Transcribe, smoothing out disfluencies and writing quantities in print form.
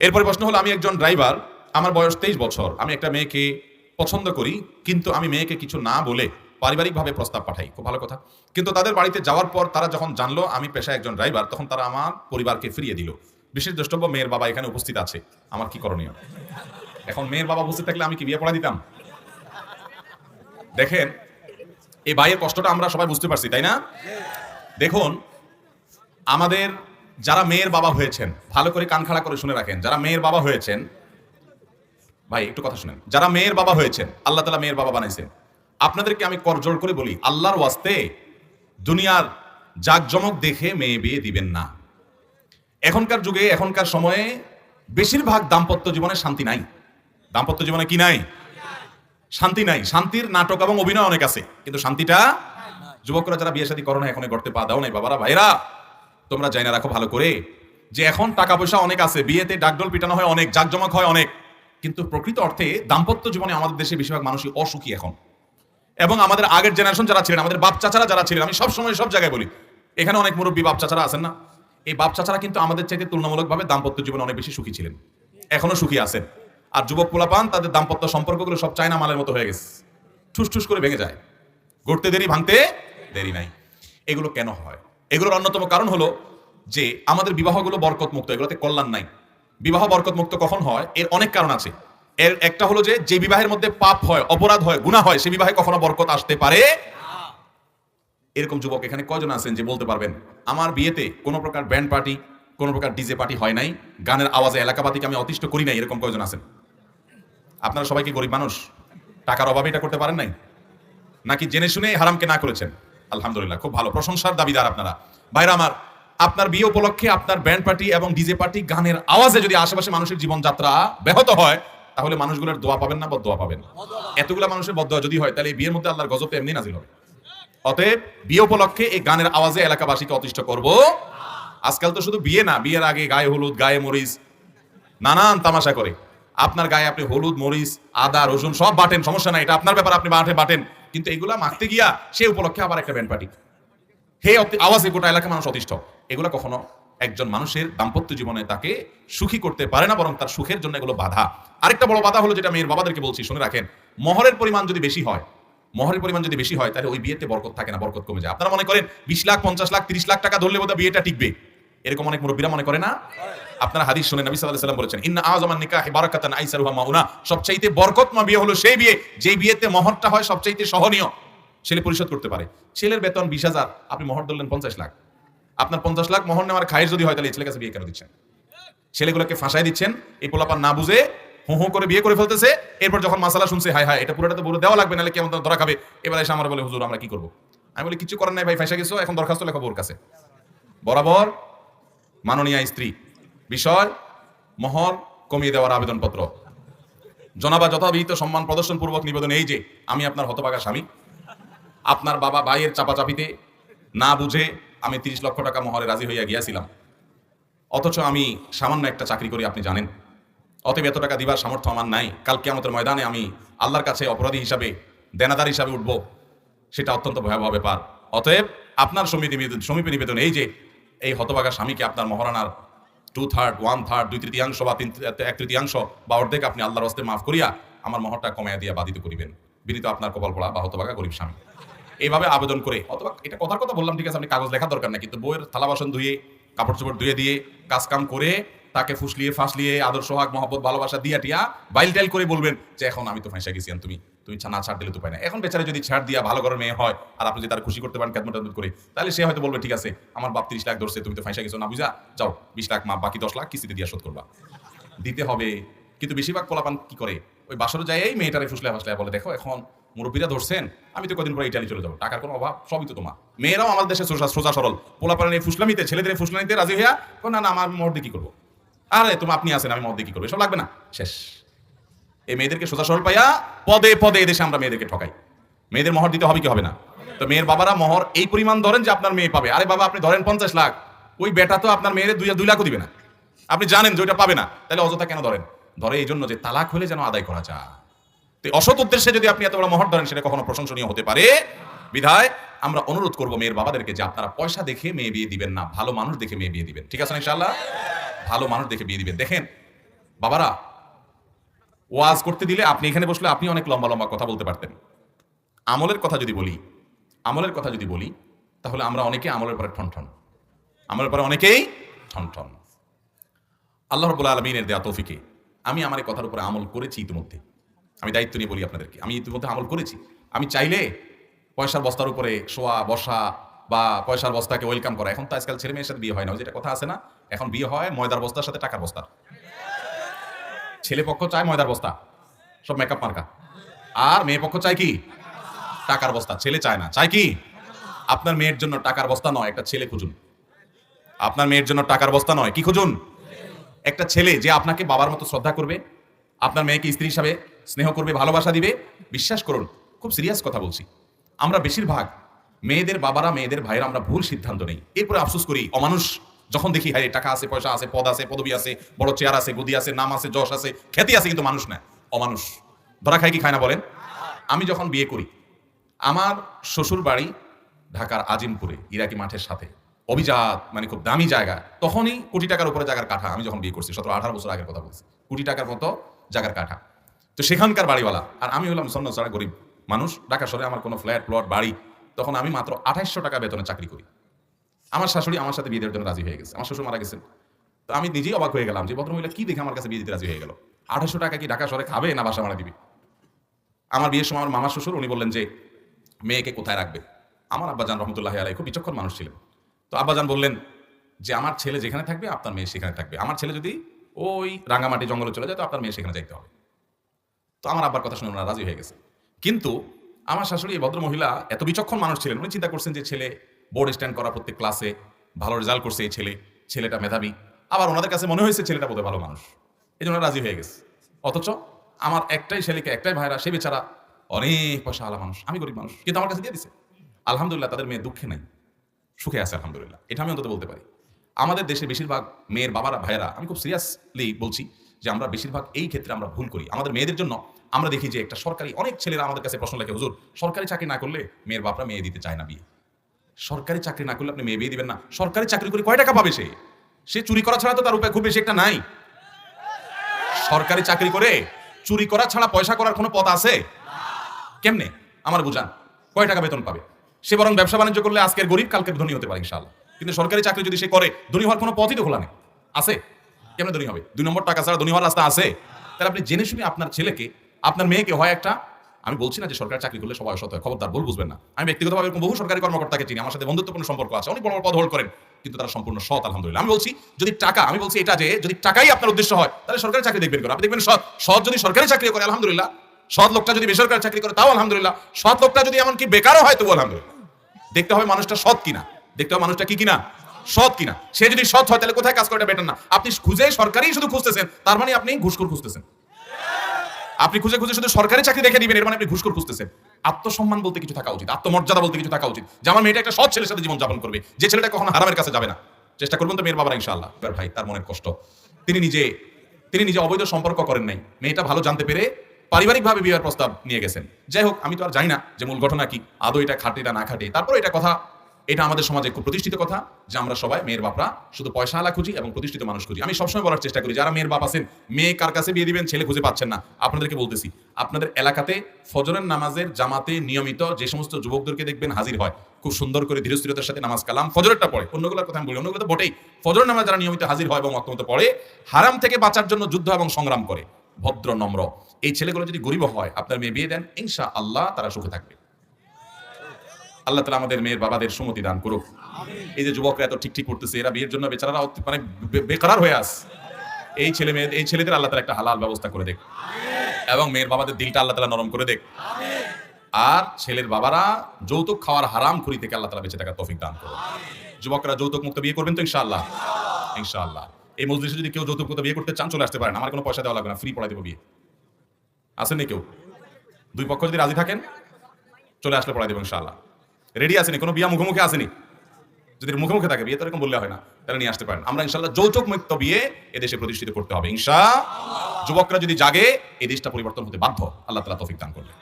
এরপরে প্রশ্ন হলো, আমি একজন ড্রাইভার, আমার বয়স 23 বছর, আমি একটা মেয়েকে পছন্দ করি, কিন্তু আমি মেয়েকে কিছু না বলে পারিবারিকভাবে প্রস্তাব পাঠাই। খুব ভালো কথা। কিন্তু তাদের বাড়িতে যাওয়ার পর তারা যখন জানলো আমি পেশায় একজন ড্রাইভার, তখন তারা আমার পরিবারকে ফিরিয়ে দিল। বিশেষ দ্রষ্টব্য মেয়ের বাবা এখানে উপস্থিত আছে, আমার কি করণীয়? এখন মেয়ের বাবা উপস্থিত থাকলে আমি কি বিয়ে পড়া দিতাম? দেখেন, এই ভাইয়ের কষ্টটা আমরা সবাই বুঝতে পারছি, তাই না? দেখুন, আমাদের যারা মেয়ের বাবা হয়েছেন, ভালো করে কান খাড়া করে শুনে রাখেন, যারা মেয়ের বাবা হয়েছেন, ভাই একটু কথা শুনেন, যারা মেয়ের বাবা হয়েছেন, আল্লাহ তাআলা মেয়ের বাবা বানাইছেন, আপনাদেরকে আমি করজোড় করে বলি, আল্লাহর ওয়াস্তে দুনিয়ার জাকজমক দেখে মেয়ে বিয়ে দিবেন না। এখনকার যুগে, এখনকার সময়ে বেশিরভাগ দাম্পত্য জীবনে শান্তি নাই। দাম্পত্য জীবনে কি নাই? শান্তি নাই। শান্তির নাটক এবং অভিনয় অনেক আছে, কিন্তু শান্তিটা, যুবকরা যারা বিয়ে শাদী করো না, এখনই গড়তে পা দাও নাই, বাবারা ভাইরা তোমরা জানা রাখো ভালো করে, যে এখন টাকা পয়সা অনেক আছে, বিয়েতে ডাকডোল পিটানো হয় অনেক, জাকজমক হয় অনেক, কিন্তু প্রকৃত অর্থে দাম্পত্য জীবনে আমাদের দেশে বেশিরভাগ মানুষই অসুখী এখন। এবং আমাদের আগের জেনারেশন যারা ছিলেন, আমাদের বাপ চাচারা যারা ছিলেন, আমি সব সময় সব জায়গায় বলি, এখানে অনেক মুরব্বী বাপ চাচারা আছেন না, এই বাপ চাচারা কিন্তু আমাদের চাইতে তুলনামূলকভাবে দাম্পত্য জীবনে অনেক বেশি সুখী ছিলেন, এখনো সুখী আছেন। আর যুবক পোলাপান, তাদের দাম্পত্য সম্পর্কগুলো সব চায়না মালের মতো হয়ে গেছে, ঠুস ঠুস করে ভেঙে যায়, গড়তে দেরি ভাঙতে দেরি নাই। এগুলো কেন হয়? এগুলোর অন্যতম কারণ হলো যে আমাদের বিবাহগুলো বরকত মুক্ত, এগুলোতে কল্যাণ নাই। বিবাহ বরকত মুক্ত কখন হয়? এর অনেক কারণ আছে। এর একটা হলো যে বিবাহের মধ্যে পাপ হয়, অপরাধ হয়, গুনাহ হয়, সে বিবাহে কখনো বরকত আসতে পারে। এরকম যুবক এখানে কয়জন আছেন যে বলতে পারবেন আমার বিয়েতে কোনো প্রকার ব্যান্ড পার্টি, কোনো প্রকার ডিজে পার্টি হয় নাই, গানের আওয়াজে এলাকাবাতিকে আমি অতিষ্ঠ করি নাই? এরকম কয়জন আছেন? আপনারা সবাই কি গরিব মানুষ? টাকার অভাবে এটা করতে পারেন নাই? নাকি জেনে শুনে হারামকে না করেছেন? আলহামদুলিল্লাহ, খুব ভালো, প্রশংসার দাবিদার আপনারা। ভাইরা আমার, আপনার বিয়ে উপলক্ষে আপনার ব্যান্ড পার্টি এবং ডিজে পার্টি, গানের আওয়াজে যদি আশেপাশে মানুষের জীবনযাত্রা ব্যাহত হয়, তাহলে মানুষগুলোর দোয়া পাবেন না বদদোয়া পাবেন? এতগুলা মানুষের বদদোয়া যদি হয়, তাহলে এই বিয়ের মধ্যে আল্লাহর গজব এমনি নাজিল হবে। অতএব বিয়ে উপলক্ষে এই গানের আওয়াজে এলাকাবাসীকে অতিষ্ঠ করব। আজকাল তো শুধু বিয়ে না, বিয়ের আগে গায়ে হলুদ, গায়ে মরিচ, নানান তামাশা করে। আপনার গায়ে আপনি হলুদ, মরিচ, আদা, রসুন সব বাটেন, সমস্যা নাই, এটা আপনার ব্যাপার, আপনি বাটেন, কিন্তু এগুলা মাখতে গিয়া সে উপলক্ষে আবার একটা ব্যান্ড পার্টি, হে আওয়াজে গোটা এলাকা মানুষ অতিষ্ঠ। এগুলো কখনো একজন মানুষের দাম্পত্য জীবনে তাকে সুখী করতে পারে না, বরং তার সুখের জন্য এগুলো বাধা। আরেকটা বড় বাধা হলো, যেটা মেয়ের বাবাদেরকে বলছি, শুনে রাখেন, মহরের পরিমাণ যদি বেশি হয়, মহরের পরিমাণ যদি বেশি হয়, তাহলে ওই বিয়েতে বরকত থাকে না, বরকত কমে যায়। আপনারা মনে করেন 20 লাখ, 50 লাখ, 30 লাখ টাকা ধরলে বোধহয় বিয়েটা টিকবে, এরকম অনেক মুরব্বীরা মনে করে না। আপনারা হাদিস শুনে, নবী সাল্লাল্লাহু আলাইহি ওয়াসাল্লাম বলেছেন, ইন্না আযমান নিকাহি বারাকাতান আইসারুহা মাউনা, সবচাইতে বরকতময় বিয়ে হলো সেই বিয়ে যেই বিয়েতে মহরটা হয় সবচাইতে সহনীয়, ছেলে পরিশোধ করতে পারে। ছেলের বেতন 20,000, আপনি মহর ধরলেন 50 লাখ, আপনার 50 লাখ মহর নেওয়ার খায়ের যদি হয়, তাহলে এই ছেলের কাছে বিয়ে কেন দিচ্ছেন? ছেলেগুলোকে ফাঁসাই দিচ্ছেন, এই পোলাপান না বুঝে হু হু করে বিয়ে করে ফেলতেছে। এরপর যখন মাসালা শুনছে, হায় হায়, এটা পুরোটা তো বলে দেওয়া লাগবে, নাহলে কেমন ধরা খাবে, এবার এসে আমার বলে, হুজুর আমরা কি করবো? আমি বলি, কিছু করার নাই ভাই, ফাঁসা গেছো, এখন দরখাস্ত লেখো বোর কাছে, বরাবর মাননীয় স্ত্রী, বিষয় মহর কমিয়ে দেওয়ার আবেদনপত্র, জনাবা যথাবিহিত সম্মান প্রদর্শন পূর্বক নিবেদন, এই যে আমি আপনার হতভাগা স্বামী, আপনার বাবা ভাইয়ের চাপাচাপিতে না বুঝে আমি 30 লক্ষ টাকা মহরে রাজি হইয়া গিয়াছিলাম, অথচ আমি সামান্য একটা চাকরি করি, আপনি জানেন। অতএব এত টাকা দিবার সামর্থ্য আমার নাই। কাল কিয়ামতের ময়দানে আমি আল্লাহর কাছে অপরাধী হিসাবে, দেনাদার হিসাবে উঠবো, সেটা অত্যন্ত ভয়াবহ ব্যাপার। অতএব আপনার সমীপে নিবেদন, এই যে এই হতভাগা স্বামীকে আপনার মহারানার 2/3, 1/3, 2/3 বা 1/3 বা অর্ধেক আপনি আল্লাহর হস্তে মাফ করিয়া আমার মহরটা কমাইয়া দিয়া বাধিত করিবেন। বিনীত আপনার কপাল পড়া বা হতভাগা গরিব স্বামী। এইভাবে আবেদন করে, অথবা এটা কথার কথা বললাম, ঠিক আছে, আপনি কাগজ লেখা দরকার নাই, কিন্তু বইয়ের থালা বাসন ধুয়ে, কাপড় চোপড় ধুয়ে দিয়ে, কাজ কাম করে, তাকে ফুসলিয়ে ফাসলিয়ে, আদর সোহাগ মহব্বত ভালোবাসা দিয়া টিয়া বাইল টাইল করে বলবেন যে এখন আমি তো ফাঁসা গেছি, তুমি না ছাড় দিলে তো পাই না। এখন বেচারে যদি ছাড় দিয়া ভালো ঘরের মেয়ে হয়, আর আপনি যদি তার খুশি করতে পারেন খেদমত করে, তাহলে সে হয়তো বলবে, ঠিক আছে, আমার বাপ 30 লাখ ধরছে, তুমি তো ফাঁসা গেছো, না বুঝা যাও, 20 লাখ মা, বাকি 10 লাখ কিস্তিতে দিয়া শোধ করবা, দিতে হবে। কিন্তু বেশিরভাগ পোলাপান কি করে, ওই বাসরে যায়, এই মেয়েটারে ফুসলে ফাসলে বলে, দেখো এখন মুরব্বীরা ধরছেন, আমি তো কদিন পরে ইটালি চলে যাবো, টাকার কোনো অভাব, সবই তো তোমার। মেয়েরাও আমাদের দেশে সোজা সরল, পোলাপানের এই ফুসলামিতে, ছেলেদের ফুসলামিতে রাজি হইয়া, না না আমার মহর দিয়ে কি করবো, আরে তুমি আপনি আছেন, আমি মহর দিয়ে কি করবো, এসব লাগবে না, শেষ। এই মেয়েদেরকে সোজা সরল পাইয়া পদে পদে এদেশে আমরা মেয়েদেরকে ঠকাই। মেয়েদের মহর দিতে হবে কি হবে না? তো মেয়ের বাবারা মহর এই পরিমাণ ধরেন যে আপনার মেয়ে পাবে। আরে বাবা, আপনি ধরেন 50 লাখ, ওই বেটা তো আপনার মেয়ের 2 লাখও দিবে না, আপনি জানেন যে ওইটা পাবে না, তাহলে অযথা কেন ধরেন? ধরে এই জন্য যে তালাক হলে যেন আদায় করা যায়। তো অসৎ উদ্দেশ্যে যদি আপনি এত বড় মহর ধরেন, সেটা কখনো প্রশংসনীয় হতে পারে। বিধায় আমরা অনুরোধ করবো মেয়ের বাবাদেরকে যে আপনারা পয়সা দেখে মেয়ে বিয়ে দিবেন না, ভালো মানুষ দেখে মেয়ে বিয়ে দিবেন। ঠিক আছে না ইনশাআল্লাহ? ভালো মানুষ দেখে বিয়ে দিবেন। দেখেন, বাবারা, ওয়াজ করতে দিলে আপনি এখানে বসলে আপনি অনেক লম্বা লম্বা কথা বলতে পারতেন। আমলের কথা যদি বলি তাহলে আমরা অনেকে আমলের পরে ঠনঠন, আমলের পরে অনেকেই ঠনঠন। আল্লাহ রাব্বুল আলামিনের দেয়া তৌফিকে আমি আমার এই কথার উপরে আমল করেছি ইতিমধ্যে। আমি দায়িত্ব নিয়ে বলি আপনাদেরকে, আমি ইতিমধ্যে আমল করেছি। আমি চাইলে পয়সার বস্তার উপরে শোয়া বসা বা পয়সার বস্তাকে ওয়েলকাম করা, এখন তো আজকাল ছেলে মেয়ের সাথে বিয়ে হয় না, যেটা কথা আছে না, এখন বিয়ে হয় ময়দার বস্তার সাথে টাকার বস্তা। ছেলে পক্ষ চায় ময়দার বস্তা, সব মেকআপ মার্কা, আর মেয়ে পক্ষ চায় কি টাকার বস্তা। ছেলে চায় না, চায় কি? আপনার মেয়ের জন্য টাকার বস্তা নয়, একটা ছেলে খুঁজুন। আপনার মেয়ের জন্য টাকার বস্তা নয়, কি খুঁজুন? একটা ছেলে যে আপনাকে বাবার মতো শ্রদ্ধা করবে, আপনার মেয়েকে স্ত্রী হিসাবে স্নেহ করবে, ভালোবাসা দিবে। বিশ্বাস করুন, খুব সিরিয়াস কথা বলছি, আমরা বেশিরভাগ মেয়েদের বাবারা, মেয়েদের ভাইরা আমরা ভুল সিদ্ধান্ত নেই, এরপরে আফসোস করি। অমানুষ যখন দেখি, হ্যাঁ টাকা আছে, পয়সা আছে, পদ আছে, পদবি আছে, বড় চেয়ার আছে, গদি আছে, নাম আছে, যশ আছে, খ্যাতি আছে, কিন্তু মানুষ না, অমানুষ। ধরা খায় কি খায় না বলেন? আমি যখন বিয়ে করি, আমার শ্বশুর বাড়ি ঢাকার আজিমপুরে, ইরাকি মাঠের সাথে, অভিজাত, মানে খুব দামি জায়গা। তখনই কোটি টাকার উপরে জায়গার কাঠা। আমি যখন বিয়ে করছি 17-18 বছর আগের কথা বলছি, কোটি টাকার মতো জায়গার কাঠা। তো সেখানকার বাড়িওয়ালা, আর আমি হলাম সন্ন্যসারা গরিব মানুষ। ঢাকা শহরে আমার কোনো ফ্ল্যাট প্লট বাড়ি, তখন আমি মাত্র 2800 টাকা বেতনে চাকরি করি। আমার শাশুড়ি আমার সাথে বিয়ে দেওয়ার জন্য রাজি হয়ে গেছে। আমার শ্বশুর মারা গেছেন, তো আমি নিজেই অবাক হয়ে গেলাম যে ভদ্রমহিলা কি দেখে আমার কাছে বিয়ে দিতে রাজি হয়ে গেল। 2800 টাকা কি ঢাকা শহরে খাবে না বাসা ভাড়া দিবে? আমার বিয়ের সময় আমার মামা শ্বশুর উনি বললেন যে মেয়েকে কোথায় রাখবে। আমার আব্বাজান রহমতুল্লাহ আলাইহি খুব বিচক্ষণ মানুষ ছিলেন। তো আব্বাজান বললেন যে আমার ছেলে যেখানে থাকবে আপনার মেয়ে সেখানে থাকবে। আমার ছেলে যদি ওই রাঙ্গামাটি জঙ্গলে চলে যায় তো আপনার মেয়ে সেখানে যাইতে হবে। তো আমার আব্বার কথা শুনে ওনারা রাজি হয়ে গেছে। কিন্তু আমার শাশুড়ি এই ভদ্রমহিলা এত বিচক্ষণ মানুষ ছিলেন, উনি চিন্তা করছেন যে ছেলে বোর্ড স্ট্যান্ড করা, প্রত্যেক ক্লাসে ভালো রেজাল্ট করছে, এই ছেলেটা মেধাবী, আবার ওনাদের কাছে মনে হয়েছে ছেলেটা বোধহয় ভালো মানুষ, এই জন্য রাজি হয়ে গেছে। অথচ আমার একটাই ছেলেকে, একটাই ভাইরা, সে বেচারা অনেক পয়সা আলা মানুষ, আমি গরিব মানুষ, কিন্তু আমার কাছে দিয়ে দিছে। আলহামদুলিল্লাহ, তাদের মেয়ে দুঃখে নাই, সুখে আছে আলহামদুলিল্লাহ, এটা আমি অন্তত বলতে পারি। আমাদের দেশে বেশিরভাগ মেয়ের বাবারা, ভাইয়েরা, আমি খুব সিরিয়াসলি বলছি যে আমরা বেশিরভাগ এই ক্ষেত্রে আমরা ভুল করি। আমাদের মেয়েদের জন্য আমরা দেখি যে একটা সরকারি, অনেক ছেলেরা আমাদের কাছে প্রশ্ন লেখে, হুজুর সরকারি চাকরি না করলে মেয়ের বাপরা মেয়ে দিতে চায় না বিয়ে। সরকারি চাকরি না করলে আপনি মেয়ে বিয়ে দিবেন না? সরকারি চাকরি করে কয় টাকা পাবে? সে চুরি করা ছাড়া তো তার উপায় খুব বেশি একটা নাই। সরকারি চাকরি করে চুরি করা ছাড়া পয়সা করার কোনো পথ আছে? কেমনে আমার বুঝান, কয় টাকা বেতন পাবে? সে বরং ব্যবসা বাণিজ্য করলে আজকের গরিব কালকের ধনী হতে পারে ইনশাআল্লাহ, কিন্তু সরকারি চাকরি যদি সে করে ধনী হওয়ার কোনো পথই তো খোলা নেই। আছে? কেমনে ধনী হবে? 2 নম্বর টাকা ছাড়া ধনী হওয়ার রাস্তা আছে? তাহলে আপনি জেনে শুনে আপনার ছেলেকে, আপনার মেয়েকে হয় একটা, আমি বলছি না যে সরকারি চাকরি করলে সবাই অসৎ হয়, খবরদার, ভুল বুঝবেন না। আমি ব্যক্তিগতভাবে এরকম বহু সরকারি কর্মকর্তাকে চিনি, আমার সাথে বন্ধুত্বপূর্ণ সম্পর্ক আছে, অনেক বড় বড় পদ হোল্ড করেন, কিন্তু তারা সম্পূর্ণ সৎ আলহামদুলিল্লাহ। আমি বলছি যদি টাকা, আমি বলছি এটা যে যদি টাকাই আপনার উদ্দেশ্য হয় তাহলে সরকারি চাকরি দেখবেন কেন? আপনি দেখবেন সৎ যদি সরকারি চাকরি করে আলহামদুলিল্লাহ, সৎ লোকটা যদি বেসরকারি চাকরি করে তাও আলহামদুলিল্লাহ, সৎ লোকটা যদি এমনকি বেকারও হয় তবু আলহামদুলিল্লাহ। দেখতে হবে মানুষটা সৎ কিনা, দেখতে হবে মানুষটা কি কিনা, সৎ কিনা। সে যদি সৎ হয় তাহলে কোথায় কাজ করাটা বেটার না? আপনি খুঁজে সরকারি শুধু খুঁজতেছেন, তার মানে আপনি ঘুষখোর খুঁজতেছেন। আপনি খুঁজে খুঁজে শুধু সরকারি চাকরি দেখে দিবেন, এর মানে আপনি ঘুষখোর খুঁজতেছেন। আত্মসম্মান বলতে কিছু থাকা উচিত, আত্মমর্যাদা বলতে কিছু থাকা উচিত, যে আমার মেয়েটা একটা সৎ ছেলের সাথে জীবন যাপন করবে, যে ছেলেটা কখনো হারামের কাছে যাবে না। চেষ্টা করবেন তো মেয়ের বাবারা ইনশাআল্লাহ। এবার ভাই তার মনের কষ্ট, তিনি নিজে অবৈধ সম্পর্ক করেন নাই, মেয়েটা ভালো জানতে পেরে পারিবারিকভাবে বিয়ের প্রস্তাব নিয়ে গেছেন। যাই হোক, আমি তো আর জানি না যে মূল ঘটনা কি, আদৌ এটা খাটে না খাটে। তারপর এটা কথা, এটা আমাদের সমাজে খুব প্রতিষ্ঠিত কথা যে আমরা সবাই মেয়ের বাপরা শুধু পয়সা আলা খুঁজি এবং প্রতিষ্ঠিত মানুষ খুঁজি। আমি সবসময় বলার চেষ্টা করি, যারা মেয়ের বাপ আছেন, মেয়ে কার কাছে বিয়ে দিবেন, ছেলে খুঁজে পাচ্ছেন না, আপনাদেরকে বলতেছি, আপনাদের এলাকাতে ফজরের নামাজের জামাতে নিয়মিত যে সমস্ত যুবকদেরকে দেখবেন হাজির হয়, খুব সুন্দর করে ধীরস্থিরতার সাথে নামাজ কালাম ফজরেরটা পড়ে, অন্যগুলোর কথা আমি বলি, অন্যগুলো তো বটেই, ফজরের নামাজ যারা নিয়মিত হাজির হয় এবং অত্যন্ত পড়ে, হারাম থেকে বাঁচার জন্য যুদ্ধ এবং সংগ্রাম করে, ভদ্র নম্র, এই ছেলেগুলো যদি গরিব হয়, আপনার মেয়ে বিয়ে দেন, ইনশাআল্লাহ তারা সুখে থাকবে। আল্লাহ তাআলা আমাদের মেয়ের বাবাদের সুমতি দান করুক। এই যে যুবকরা এত ঠিক করতেছে, এরা বিয়ের জন্য বেচারারা মানে বেকার হয়ে আস, এই ছেলেদের আল্লাহ তাআলা একটা হালাল ব্যবস্থা করে দেখ, এবং মেয়ের বাবাদের দিলটা আল্লাহ তাআলা নরম করে দেখ। আর ছেলের বাবারা যৌতুক খাওয়ার হারামখুরি থেকে আল্লাহ তাআলা বেঁচে থাকার তৌফিক দান করুন। যুবকরা যৌতুক মুক্ত বিয়ে করবেন তো ইনশাআল্লাহ? ইনশাআল্লাহ। এই মজলিসে যদি কেউ যৌতুক মুক্ত বিয়ে করতে চান চলে আসতে পারেন, আমার কোনো পয়সা দেওয়া লাগবে না, ফ্রি পড়াই দেবো বিয়ে। আসেন নি কেউ? দুই পক্ষ যদি রাজি থাকেন চলে আসলে পড়াই দেবো ইনশাআল্লাহ। রেডি আসেনি? কোনো বিয়া মুখোমুখি আসেনি? যদি মুখোমুখি থাকে, বিয়ে তো এরকম বললে হয় না, তাহলে নিয়ে আসতে পারেন। আমরা ইনশাআল্লাহ যৌতুক মুক্ত বিয়ে এদেশে প্রতিষ্ঠিত করতে হবে ইনশাআল্লাহ। যুবকরা যদি জাগে, এই দেশটা পরিবর্তন হতে বাধ্য। আল্লাহ তাআলা তৌফিক দান করবেন।